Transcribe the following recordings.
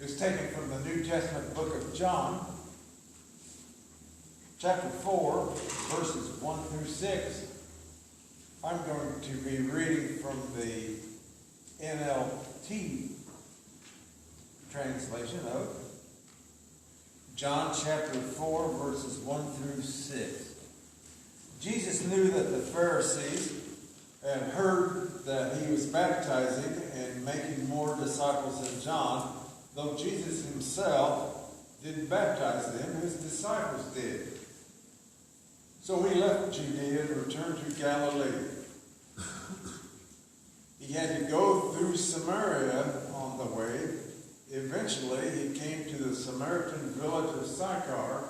is taken from the New Testament book of John, chapter 4, verses 1 through 6. I'm going to be reading from the NLT translation of John chapter 4, verses 1 through 6. Jesus knew that the Pharisees had heard that he was baptizing and making more disciples than John, though Jesus himself didn't baptize them, his disciples did. So he left Judea and returned to Galilee. He had to go through Samaria on the way. Eventually, he came to the Samaritan village of Sychar,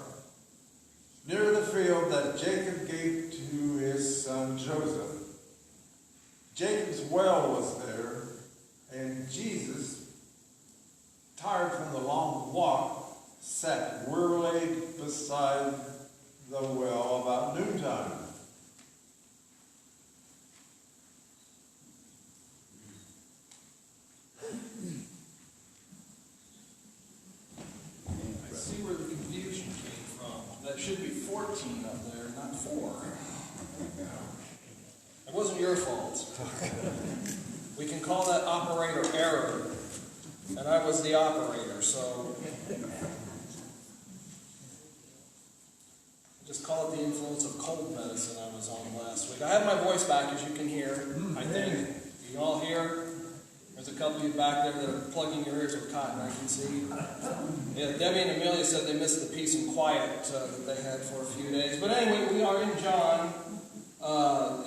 near the field that Jacob gave to his son Joseph. Jacob's well was there, and Jesus, tired from the long walk, sat wearily beside the well about noontime. I see where the confusion came from. That should be 14 up there, not 4. It wasn't your fault. We can call that operator error. And I was the operator, so just call it the influence of cold medicine I was on last week. I have my voice back, as you can hear, I think. You can all hear? There's a couple of you back there that are plugging your ears with cotton, I can see. Yeah, Debbie and Amelia said they missed the peace and quiet that they had for a few days. But anyway, we are in John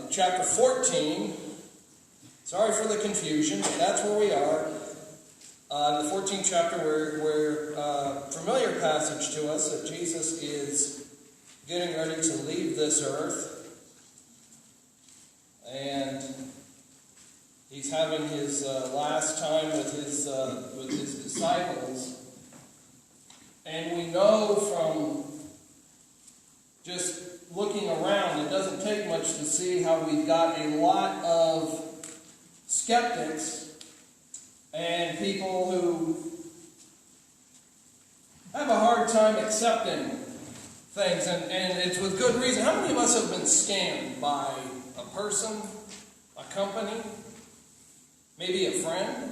chapter 14. Sorry for the confusion, but that's where we are. In the 14th chapter, we're familiar passage to us that Jesus is getting ready to leave this earth. And he's having his last time with his disciples. And we know from just looking around, it doesn't take much to see how we've got a lot of skeptics and people who have a hard time accepting things, and it's with good reason. How many of us have been scammed by a person, a company, maybe a friend?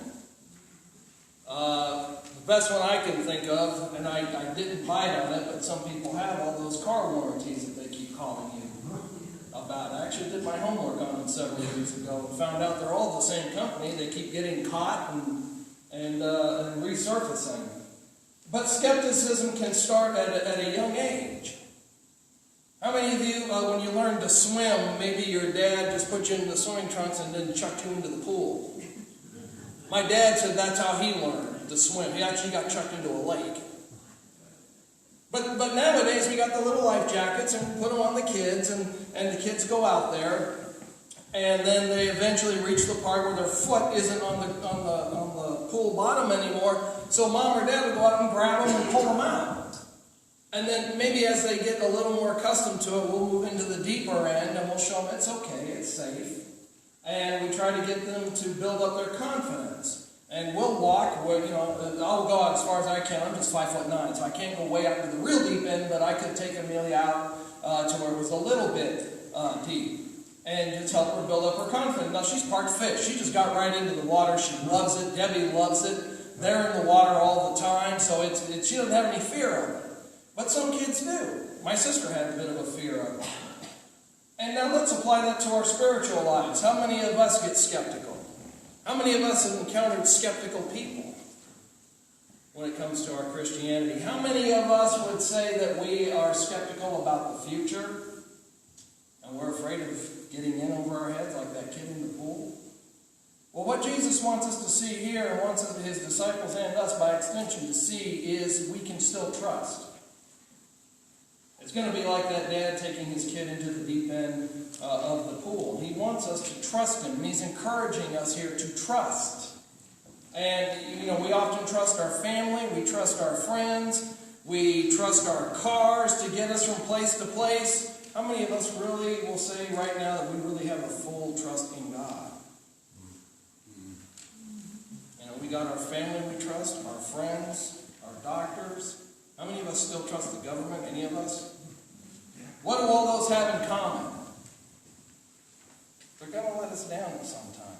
The best one I can think of, and I didn't bite on it, but some people have, all those car warranties that they keep calling you about. I actually did my homework on them several years ago and found out they're all the same company. They keep getting caught and resurfacing. But skepticism can start at a young age. How many of you, when you learned to swim, maybe your dad just put you in the swimming trunks and then chucked you into the pool? My dad said that's how he learned to swim. He actually got chucked into a lake. But nowadays we got the little life jackets and put them on the kids, and the kids go out there, and then they eventually reach the part where their foot isn't on the pool bottom anymore. So mom or dad will go out and grab them and pull them out. And then maybe as they get a little more accustomed to it, we'll move into the deeper end and we'll show them it's okay, it's safe. And we try to get them to build up their confidence. And we'll walk, I'll go out as far as I can. I'm just 5'9", so I can't go way out to the real deep end, but I could take Amelia out to where it was a little bit deep. And just help her build up her confidence. Now, she's part fish. She just got right into the water. She loves it. Debbie loves it. They're in the water all the time, so she doesn't have any fear of it. But some kids do. My sister had a bit of a fear of it. And now let's apply that to our spiritual lives. How many of us get skeptical? How many of us have encountered skeptical people when it comes to our Christianity? How many of us would say that we are skeptical about the future and we're afraid of getting in over our heads like that kid in the pool? Well, what Jesus wants us to see here, and wants his disciples and us by extension to see, is we can still trust. It's going to be like that dad taking his kid into the deep end of the pool. He wants us to trust him, and he's encouraging us here to trust. And, we often trust our family, we trust our friends, we trust our cars to get us from place to place. How many of us really will say right now that we really have a full trust in God? We got our family we trust, our friends, our doctors. How many of us still trust the government? Any of us? What do all those have in common? They're going to let us down at some time.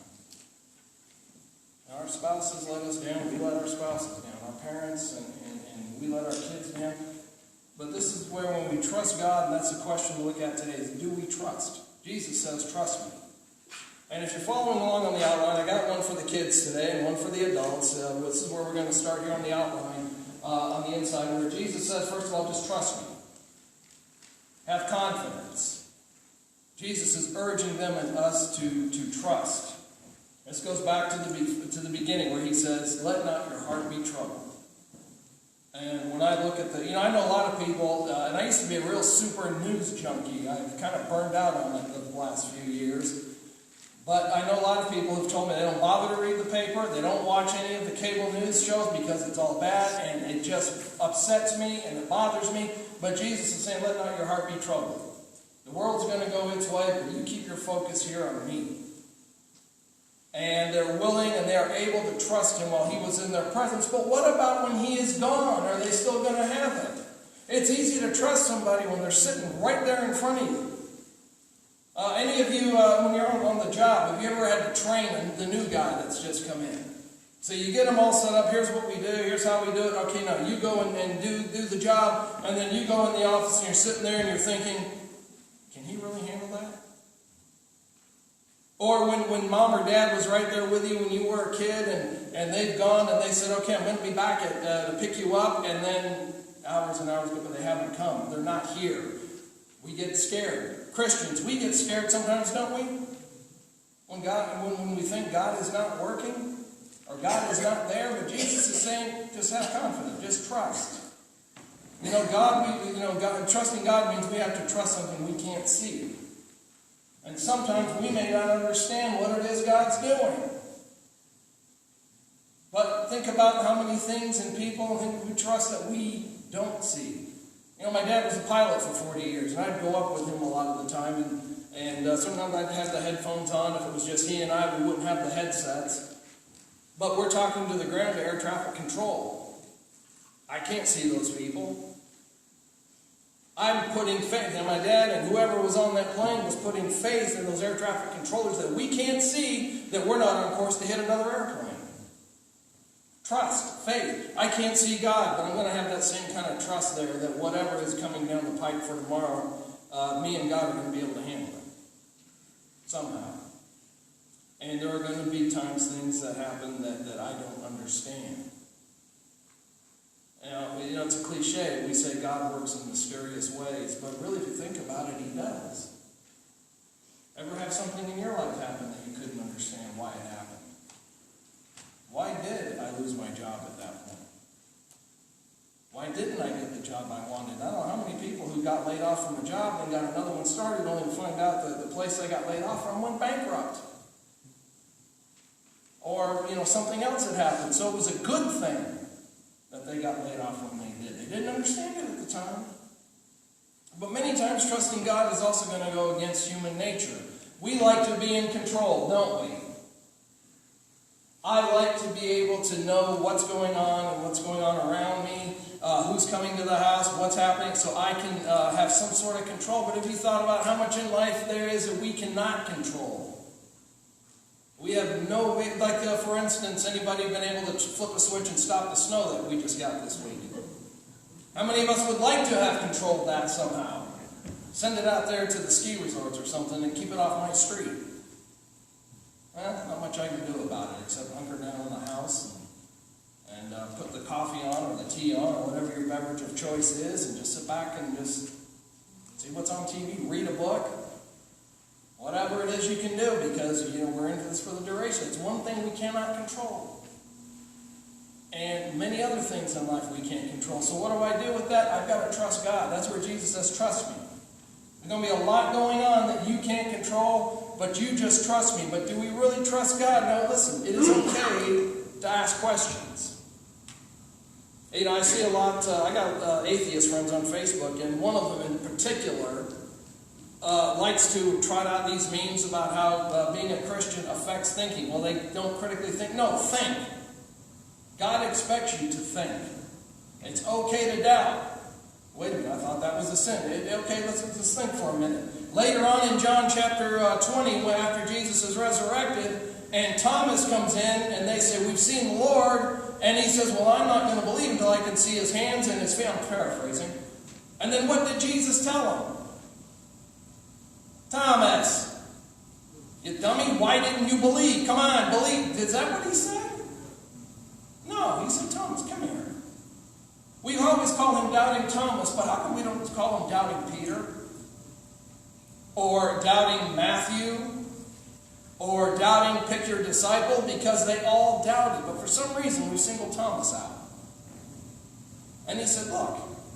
Our spouses let us down, we let our spouses down, our parents, and we let our kids down. But this is where when we trust God, and that's the question to look at today, is do we trust? Jesus says, trust me. And if you're following along on the outline, I got one for the kids today and one for the adults. This is where we're going to start here on the outline, on the inside, where Jesus says, first of all, just trust me. Have confidence. Jesus is urging them and us to trust. This goes back to the beginning where he says, let not your heart be troubled. And when I look at I know a lot of people, and I used to be a real super news junkie. I've kind of burned out on it the last few years. But I know a lot of people who've told me they don't bother to read the paper, they don't watch any of the cable news shows because it's all bad, and it just upsets me and it bothers me. But Jesus is saying, let not your heart be troubled. The world's going to go its way, but you keep your focus here on me. And they're willing and they are able to trust him while he was in their presence. But what about when he is gone? Are they still going to have it? It's easy to trust somebody when they're sitting right there in front of you. Any of you, when you're on the job, have you ever had to train the new guy that's just come in? So you get them all set up, here's what we do, here's how we do it. Okay, now you go and do the job, and then you go in the office and you're sitting there and you're thinking, can he really handle that? Or when mom or dad was right there with you when you were a kid and they've gone and they said, okay, I'm going to be back to pick you up, and then hours and hours go, but they haven't come. They're not here. We get scared. Christians, we get scared sometimes, don't we? When we think God is not working or God is not there, but Jesus is saying, just have confidence, just trust. Trusting God means we have to trust something we can't see. And sometimes we may not understand what it is God's doing. But think about how many things and people we trust that we don't see. My dad was a pilot for 40 years, and I'd go up with him a lot of the time, and sometimes I'd have the headphones on. If it was just he and I, we wouldn't have the headsets. But we're talking to the ground air traffic control. I can't see those people. I'm putting faith, and my dad and whoever was on that plane was putting faith in those air traffic controllers that we can't see, that we're not on course to hit another airplane. Trust, faith. I can't see God, but I'm going to have that same kind of trust there that whatever is coming down the pike for tomorrow, me and God are going to be able to handle it. Somehow. And there are going to be times things that happen that I don't understand. It's a cliche. We say God works in mysterious ways, but really if you think about it, he does. Ever have something in your life happen that you couldn't understand why it happened? Why did I lose my job at that point? Why didn't I get the job I wanted? I don't know how many people who got laid off from a job and got another one started only to find out that the place they got laid off from went bankrupt. Or, something else had happened. So it was a good thing that they got laid off when they did. They didn't understand it at the time. But many times trusting God is also going to go against human nature. We like to be in control, don't we? I like to be able to know what's going on and what's going on around me, who's coming to the house, what's happening, so I can have some sort of control. But have you thought about how much in life there is that we cannot control? We have no way, for instance, anybody been able to flip a switch and stop the snow that we just got this week? How many of us would like to have controlled that somehow? Send it out there to the ski resorts or something and keep it off my street. Well, not much I can do about it except hunker down in the house and put the coffee on or the tea on or whatever your beverage of choice is and just sit back and just see what's on TV, read a book. Whatever it is you can do, because we're into this for the duration. It's one thing we cannot control. And many other things in life we can't control. So what do I do with that? I've got to trust God. That's where Jesus says, trust me. There's going to be a lot going on that you can't control, but you just trust me. But do we really trust God? No, listen, it is okay to ask questions. I see a lot, I got atheist friends on Facebook, and one of them in particular likes to trot out these memes about how being a Christian affects thinking. Well, they don't critically think. No, think. God expects you to think. It's okay to doubt. Wait a minute, I thought that was a sin. Okay, let's just think for a minute. Later on in John chapter 20, after Jesus is resurrected, and Thomas comes in, and they say, we've seen the Lord. And he says, well, I'm not going to believe until I can see his hands and his feet. I'm paraphrasing. And then what did Jesus tell him? Thomas, you dummy, why didn't you believe? Come on, believe. Is that what he said? No, he said, Thomas, come here. We always call him Doubting Thomas, but how come we don't call him Doubting Peter? Or Doubting Matthew? Or Doubting Pick Your Disciple? Because they all doubted, but for some reason we singled Thomas out. And he said,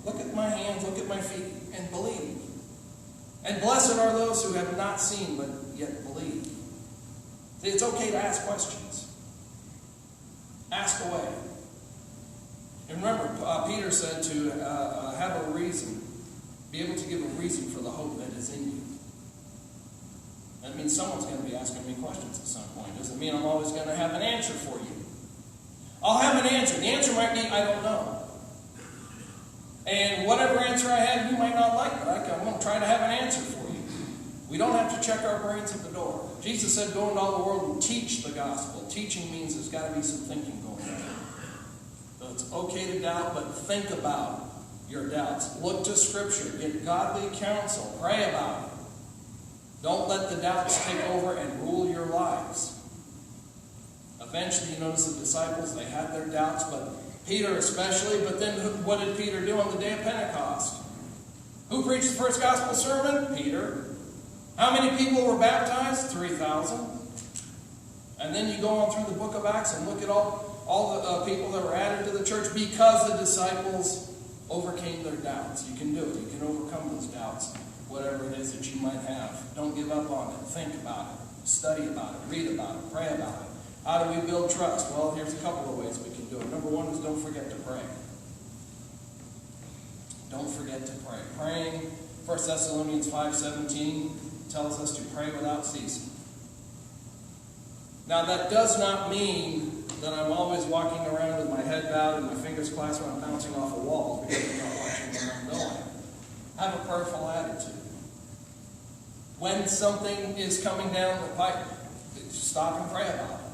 look at my hands, look at my feet, and believe. And blessed are those who have not seen, but yet believe. It's okay to ask questions. Ask away. And remember, Peter said to have a reason, be able to give a reason for the hope that is in you. That means someone's going to be asking me questions at some point. Doesn't mean I'm always going to have an answer for you. I'll have an answer. The answer might be, I don't know. And whatever answer I have, you might not like, but I'm going to try to have an answer for you. We don't have to check our brains at the door. Jesus said, go into all the world and teach the gospel. Teaching means there's got to be some thinking going on. So it's okay to doubt, but think about your doubts. Look to Scripture. Get godly counsel. Pray about it. Don't let the doubts take over and rule your lives. Eventually, you notice the disciples, they had their doubts, but Peter especially. But then what did Peter do on the day of Pentecost? Who preached the first gospel sermon? Peter. How many people were baptized? 3,000. And then you go on through the book of Acts and look at all the people that were added to the church because the disciples overcame their doubts. You can do it. You can overcome those doubts, whatever it is that you might have. Don't give up on it. Think about it. Study about it. Read about it. Pray about it. How do we build trust? Well, here's a couple of ways we can do it. Number one is don't forget to pray. Don't forget to pray. Praying, 1 Thessalonians 5:17 tells us to pray without ceasing. Now, that does not mean that I'm always walking around with my head bowed and my fingers clasped when I'm bouncing off a wall because I'm not watching where I'm going. Have a prayerful attitude. When something is coming down the pipe, stop and pray about it.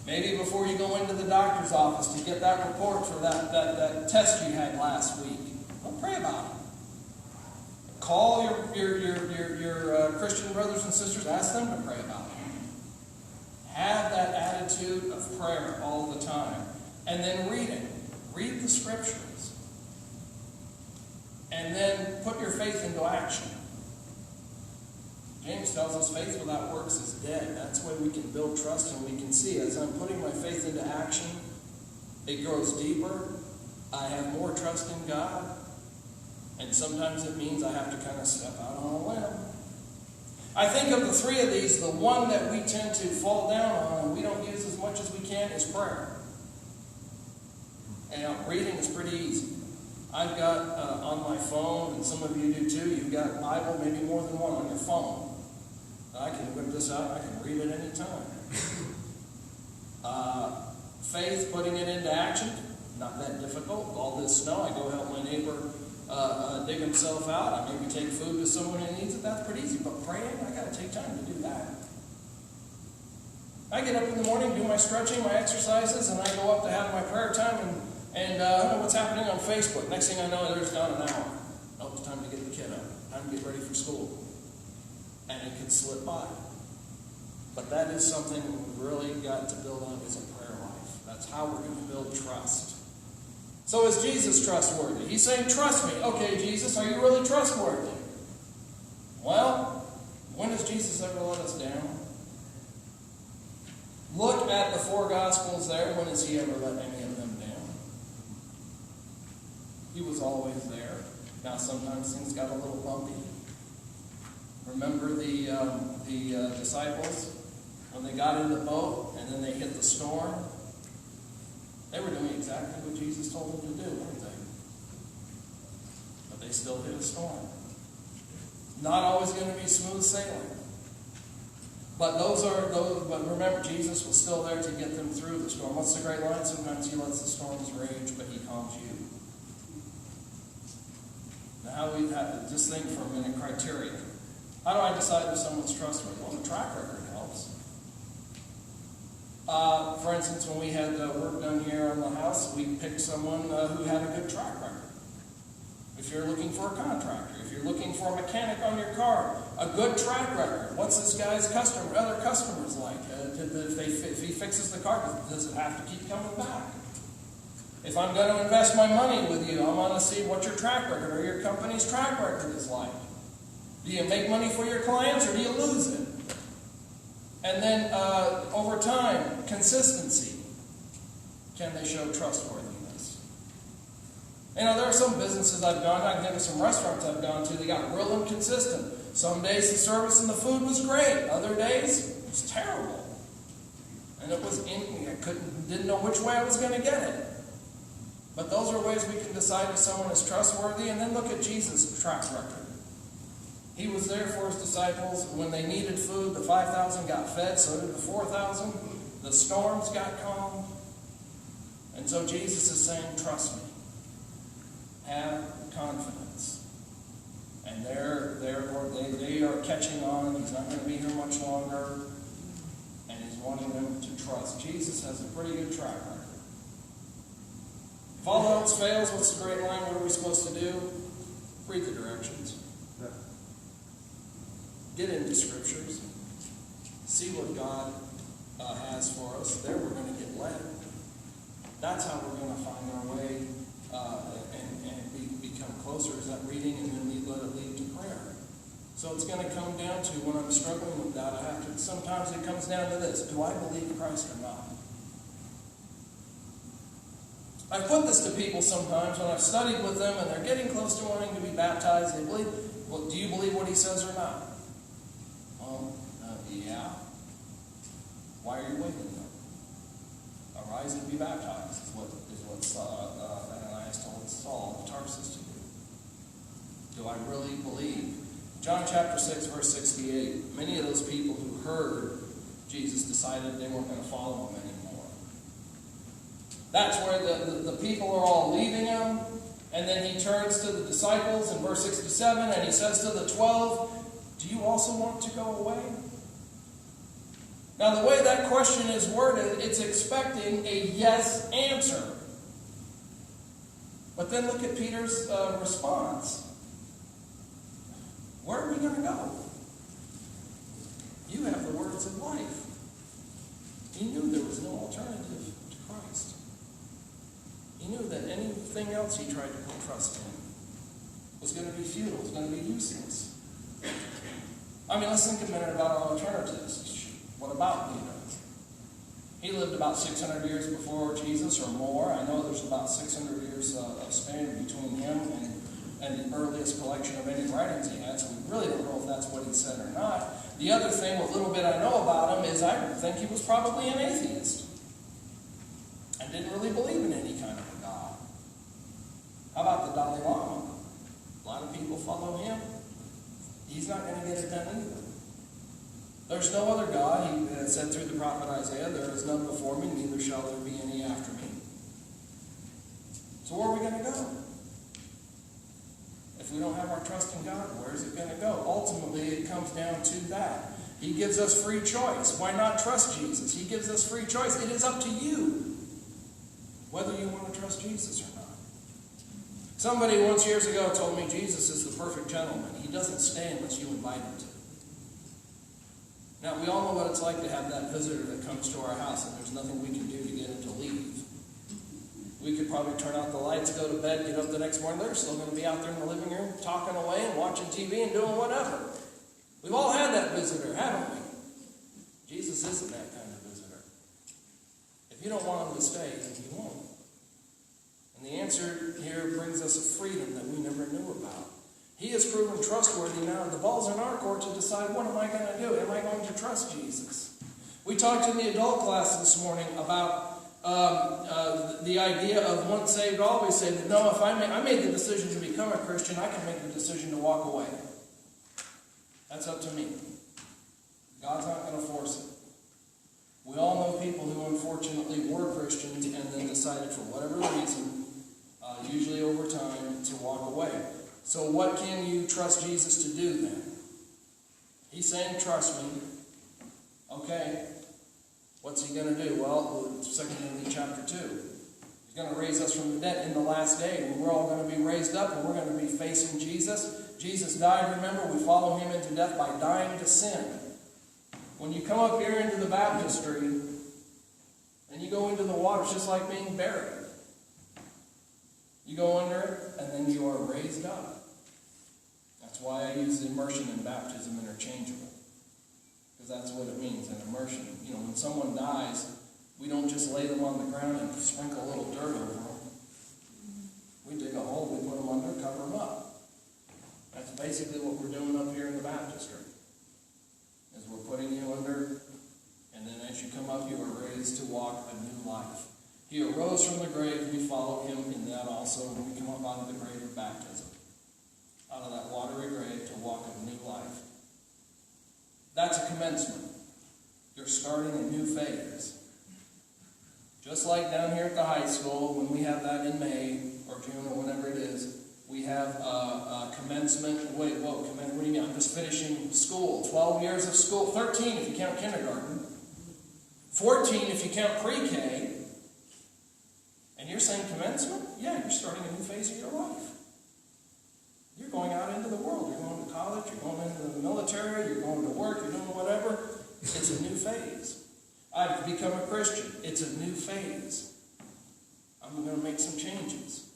Maybe before you go into the doctor's office to get that report for that test you had last week, well, pray about it. Call your Christian brothers and sisters, ask them to pray about it. Have that attitude of prayer all the time. And then reading. Read the Scriptures. And then put your faith into action. James tells us faith without works is dead. That's when we can build trust and we can see as I'm putting my faith into action, it grows deeper. I have more trust in God. And sometimes it means I have to kind of step out on a limb. I think of the three of these, the one that we tend to fall down on and we don't use as much as we can is prayer. And reading is pretty easy. I've got on my phone, and some of you do too, you've got a Bible, maybe more than one on your phone. I can whip this out, I can read it anytime. Faith, putting it into action, not that difficult. All this snow, I go help my neighbor dig himself out. I maybe take food to someone who needs it. That's pretty easy. But praying, I got to take time to do that. I get up in the morning, do my stretching, my exercises, and I go up to have my prayer time and I don't know what's happening on Facebook. Next thing I know, there's down an hour. Oh, it's time to get the kid up. Time to get ready for school. And it can slip by. But that is something we've really got to build on is a prayer life. That's how we're going to build trust. So is Jesus trustworthy? He's saying, trust me. Okay, Jesus, are you really trustworthy? Well, when has Jesus ever let us down? Look at the four Gospels there. When has he ever let any of them down? He was always there. Now, sometimes things got a little bumpy. Remember the disciples? When they got in the boat and then they hit the storm? They were doing exactly what Jesus told them to do, weren't they? But they still hit a storm. Not always going to be smooth sailing. But but remember, Jesus was still there to get them through the storm. What's the great line? Sometimes he lets the storms rage, but he calms you. Now, how we have to just think for a minute, criteria. How do I decide if someone's trustworthy? Well, the track record helps. For instance, when we had work done here on the house, we picked someone who had a good track record. If you're looking for a contractor, if you're looking for a mechanic on your car, a good track record. What's this guy's other customers like? If he fixes the car, does it have to keep coming back? If I'm going to invest my money with you, I want to see what your track record or your company's track record is like. Do you make money for your clients or do you lose it? And then over time, consistency. Can they show trustworthiness? You know, there are some businesses I've gone to, I can think of some restaurants I've gone to, they got real inconsistent. Some days the service and the food was great. Other days, it was terrible. And it was didn't know which way I was going to get it. But those are ways we can decide if someone is trustworthy. And then look at Jesus' track record. He was there for his disciples. When they needed food, the 5,000 got fed, so did the 4,000. The storms got calm. And so Jesus is saying, trust me. Have confidence. And they are catching on. He's not going to be here much longer. And he's wanting them to trust. Jesus has a pretty good track record. If all else fails, what's the great line? What are we supposed to do? Read the directions. Get into scriptures. See what God has for us. There we're going to get led. That's how we're going to find our way and become closer. Is that reading, and then let it lead to prayer. So it's going to come down to when I'm struggling with that, sometimes it comes down to this. Do I believe Christ or not? I've put this to people sometimes when I've studied with them and they're getting close to wanting to be baptized. They believe, well, do you believe what he says or not? Yeah. Why are you waiting then? Arise and be baptized is what Ananias told Saul of Tarsus to do. Do I really believe? John chapter 6, verse 68. Many of those people who heard Jesus decided they weren't going to follow him anymore. That's where the people are all leaving him. And then he turns to the disciples in verse 67 and he says to the 12, do you also want to go away? Now the way that question is worded, it's expecting a yes answer. But then look at Peter's response. Where are we going to go? You have the words of life. He knew there was no alternative to Christ. He knew that anything else he tried to put trust in was going to be futile, was going to be useless. I mean, let's think a minute about our alternatives. What about Peter? He lived about 600 years before Jesus or more. I know there's about 600 years of span between him and the earliest collection of any writings he had, so we really don't know if that's what he said or not. The other thing, what little bit I know about him, is I think he was probably an atheist and didn't really believe in any kind of a God. How about the Dalai Lama? A lot of people follow him. He's not going to get it done either. There's no other God. He said through the prophet Isaiah, there is none before me, neither shall there be any after me. So where are we going to go? If we don't have our trust in God, where is it going to go? Ultimately, it comes down to that. He gives us free choice. Why not trust Jesus? He gives us free choice. It is up to you whether you want to trust Jesus or not. Somebody once years ago told me Jesus is the perfect gentleman. He doesn't stay unless you invite him to. Now, we all know what it's like to have that visitor that comes to our house and there's nothing we can do to get him to leave. We could probably turn out the lights, go to bed, get up the next morning. They're still going to be out there in the living room talking away and watching TV and doing whatever. We've all had that visitor, haven't we? Jesus isn't that kind of visitor. If you don't want him to stay, then he won't. And the answer here brings us a freedom that we never knew about. He has proven trustworthy now. The ball's in our court to decide, what am I going to do? Am I going to trust Jesus? We talked in the adult class this morning about the idea of once saved, always saved. No, if I made the decision to become a Christian, I can make the decision to walk away. That's up to me. God's not going to force it. We all know people who unfortunately were Christians and then decided for whatever reason, usually over time, to walk away. So what can you trust Jesus to do then? He's saying, trust me. Okay. What's he going to do? Well, 2 Timothy chapter 2. He's going to raise us from the dead in the last day. We're all going to be raised up and we're going to be facing Jesus. Jesus died, remember, we follow him into death by dying to sin. When you come up here into the baptistry and you go into the water, it's just like being buried. You go under it and then you are raised up. That's why I use immersion and baptism interchangeable. Because that's what it means, an immersion. You know, when someone dies, we don't just lay them on the ground and sprinkle a little dirt over them. We dig a hole, we put them under, cover them up. That's basically what we're doing up here in the baptistry. Is we're putting you under, and then as you come up, you are raised to walk a new life. He arose from the grave, we follow him in that also when we come up out of the grave of baptism. Out of that watery grave to walk a new life. That's a commencement. You're starting a new phase. Just like down here at the high school, when we have that in May or June or whatever it is, we have a commencement. What do you mean? I'm just finishing school. 12 years of school. 13 if you count kindergarten. 14 if you count pre-K. And you're saying commencement? Yeah, you're starting a new phase of your life. You're going out into the world. You're going to college. You're going into the military. You're going to work. You're doing whatever. It's a new phase. I've become a Christian. It's a new phase. I'm going to make some changes.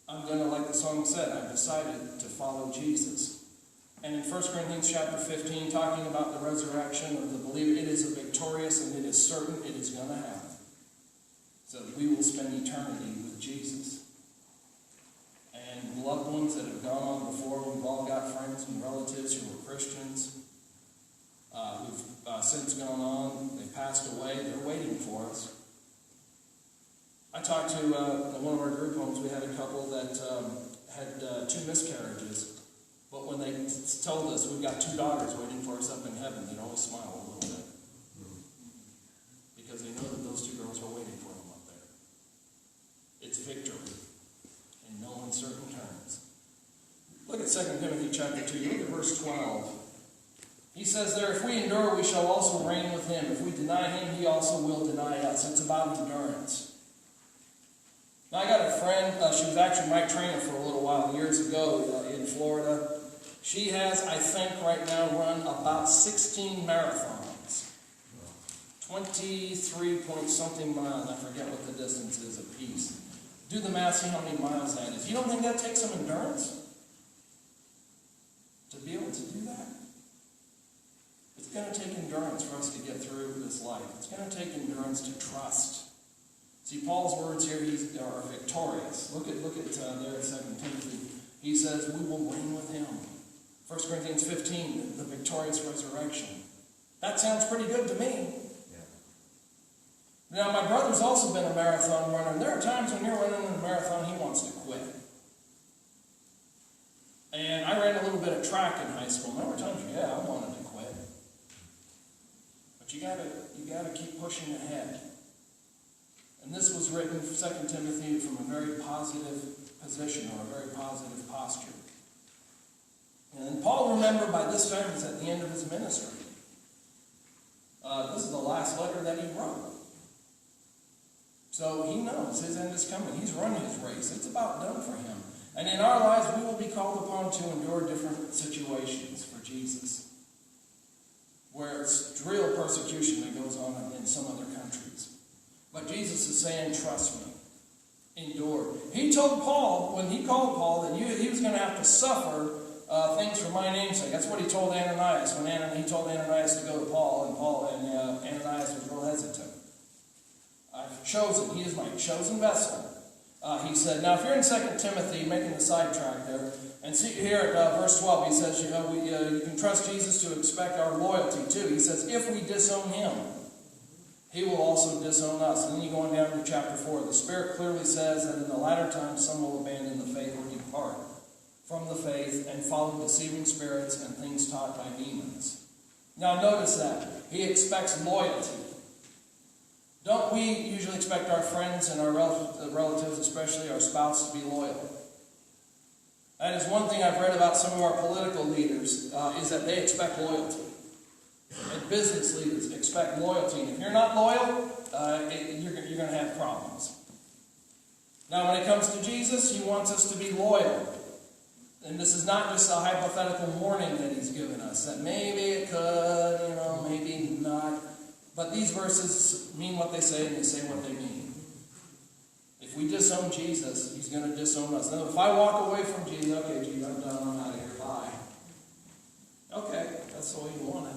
I'm going to, like the song said, I've decided to follow Jesus. And in 1 Corinthians chapter 15, talking about the resurrection of the believer, it is a victorious and it is certain it is going to happen. So that we will spend eternity with Jesus. And loved ones that have gone on before, we've all got friends and relatives who were Christians, who've since gone on, they've passed away, they're waiting for us. I talked to, in one of our group homes, we had a couple that had 2 miscarriages. But when they told us we've got 2 daughters waiting for us up in heaven, they'd always smile a little bit. Because they know that those 2 girls are waiting for them up there. It's victory in no uncertain terms. Look at 2 Timothy chapter 2. Look at verse 12. He says there, if we endure, we shall also reign with him. If we deny him, he also will deny us. It's about endurance. Now, I got a friend, she was actually my trainer for a little while, years ago in Florida. She has, I think, right now run about 16 marathons. 23-point-something miles. I forget what the distance is apiece. Do the math, see how many miles that is. You don't think that takes some endurance? To be able to do that? It's going to take endurance for us to get through this life. It's going to take endurance to trust. See, Paul's words here are victorious. Look at there in 2 Timothy. He says, we will reign with him. 1 Corinthians 15, the victorious resurrection. That sounds pretty good to me. Yeah. Now, my brother's also been a marathon runner, and there are times when you're running in a marathon, he wants to quit. And I ran a little bit of track in high school. There were times, I wanted to quit. But you gotta keep pushing ahead. And this was written, 2 Timothy, from a very positive position or a very positive posture. And Paul, remember, by this time is at the end of his ministry. This is the last letter that he wrote. So he knows his end is coming. He's run his race. It's about done for him. And in our lives, we will be called upon to endure different situations for Jesus. Where it's real persecution that goes on in some other countries. But Jesus is saying, trust me. Endure. He told Paul, when he called Paul, that he was going to have to suffer things for my name's sake. That's what he told Ananias. When he told Ananias to go to Paul, and Ananias was real hesitant. I've chosen, he is my chosen vessel. He said, now if you're in 2 Timothy, making the sidetrack there, and see here at verse 12, he says, you can trust Jesus to expect our loyalty too. He says, if we disown him, he will also disown us. And then you go on down to chapter 4. The Spirit clearly says that in the latter times some will abandon the faith or depart from the faith and follow deceiving spirits and things taught by demons. Now notice that. He expects loyalty. Don't we usually expect our friends and our relatives, especially our spouse, to be loyal? That is one thing I've read about some of our political leaders, is that they expect loyalty. And business leaders expect loyalty. And if you're not loyal, you're going to have problems. Now when it comes to Jesus, he wants us to be loyal. And this is not just a hypothetical warning that he's given us, that maybe it could, maybe not. But these verses mean what they say, and they say what they mean. If we disown Jesus, he's going to disown us. Now, if I walk away from Jesus, okay, Jesus, I'm done, I'm out of here, bye. Okay, that's the way you want it.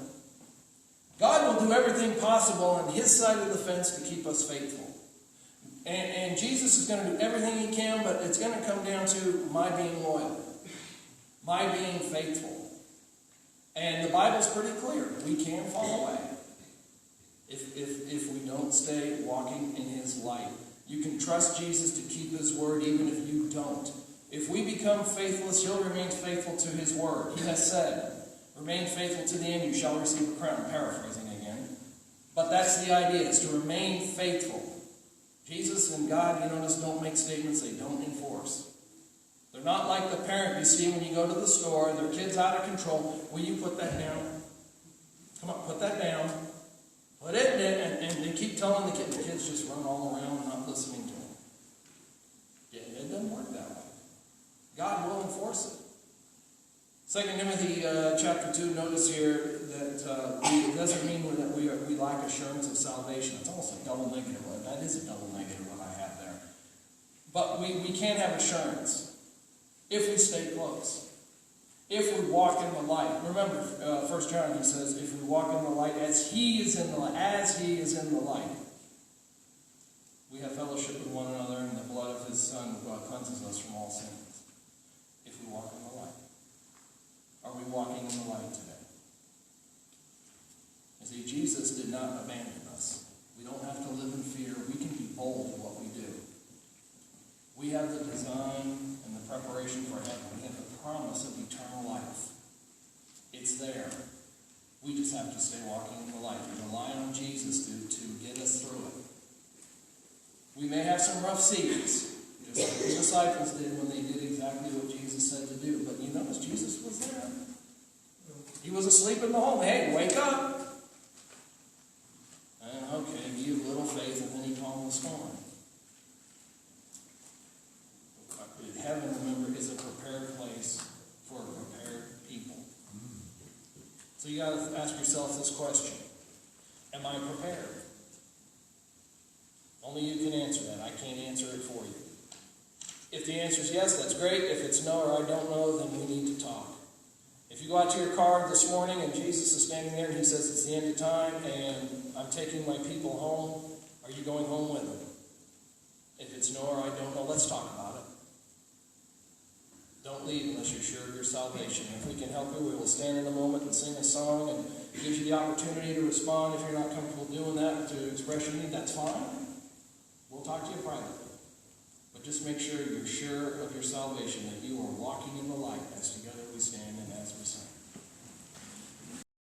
God will do everything possible on his side of the fence to keep us faithful. And Jesus is going to do everything he can, but it's going to come down to my being loyal. My being faithful. And the Bible's pretty clear. We can fall away if we don't stay walking in his light. You can trust Jesus to keep his word even if you don't. If we become faithless, he'll remain faithful to his word. He has said, remain faithful to the end, you shall receive a crown. I'm paraphrasing again. But that's the idea, is to remain faithful. Jesus and God, you notice, don't make statements they don't enforce. They're not like the parent you see when you go to the store, their kid's out of control. Will you put that down? Come on, put that down. Put it in, and they keep telling the kids just run all around and not listening to them. Yeah, it doesn't work that way. God will enforce it. 2 Timothy chapter 2, notice here that it doesn't mean that we lack assurance of salvation. It's almost a double negative. That is a double negative what I have there. But we can have assurance if we stay close. If we walk in the light. Remember, 1 John, he says, if we walk in the light as he is in the light, we have fellowship with one another, and the blood of his Son cleanses us from all sins. If we walk in the light. Are we walking in the light today? You see, Jesus did not abandon us. We don't have to live in fear. We can be bold in what we do. We have the design and the preparation for heaven. We have the promise of eternal life. It's there. We just have to stay walking in the light and rely on Jesus to get us through it. We may have some rough seas, just like the disciples did when they did exactly what Jesus said to do. But you notice Jesus was there. He was asleep in the home. Hey, wake up. And okay, you have little faith, and then he calmed the storm. Heaven, remember, is a prepared place for prepared people. So you got to ask yourself this question. Am I prepared? Only you can answer that. I can't answer it for you. If the answer is yes, that's great. If it's no or I don't know, then we need to talk. If you go out to your car this morning and Jesus is standing there and he says it's the end of time and I'm taking my people home, are you going home with him? If it's no or I don't know, let's talk about it. Don't leave unless you're sure of your salvation. If we can help you, we will stand in a moment and sing a song and give you the opportunity to respond. If you're not comfortable doing that, to express your need, that's fine. We'll talk to you privately. But just make sure you're sure of your salvation, that you are walking in the light as together we stand and as we sing.